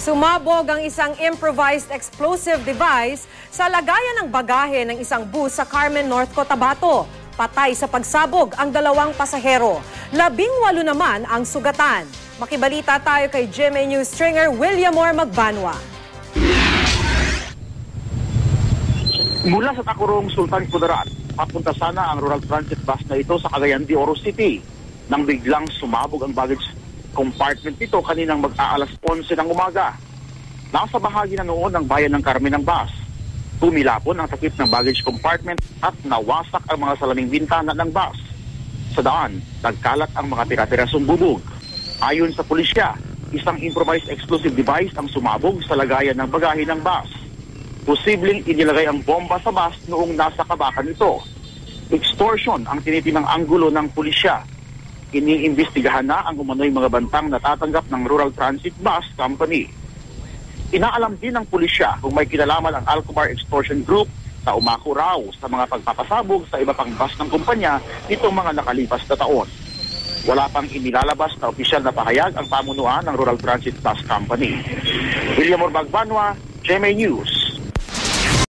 Sumabog ang isang improvised explosive device sa lagayan ng bagahe ng isang bus sa Carmen, North Cotabato. Patay sa pagsabog ang 2 pasahero. 18 naman ang sugatan. Makibalita tayo kay GMA News stringer Williamor Magbanwa. Mula sa Tacurong, Sultan Kudarat, papunta sana ang rural transit bus na ito sa Cagayan de Oro City. Nang biglang sumabog ang baggage compartment nito kaninang mag-aalas 11 ng umaga. Nasa bahagi na noon ng bayan ng Carmen ng bus. Tumilapon ang takip ng baggage compartment at nawasak ang mga salaming bintana ng bus. Sa daan, nagkalat ang mga tira-tirasong bubog. Ayon sa pulisya, isang improvised explosive device ang sumabog sa lagayan ng bagahe ng bus. Posibleng inilagay ang bomba sa bus noong nasa kabakan ito. Extortion ang tinitimang anggulo ng pulisya. Iniimbestigahan na ang umano'y mga bantang natatanggap ng Rural Transit Bus Company. Inaalam din ng pulisya kung may kinalaman ang Alcobar Extortion Group na umako raw sa mga pagpapasabog sa iba pang bus ng kumpanya nitong mga nakalipas na taon. Wala pang inilalabas na opisyal na pahayag ang pamunuan ng Rural Transit Bus Company. Williamor Magbanwa, GMA News.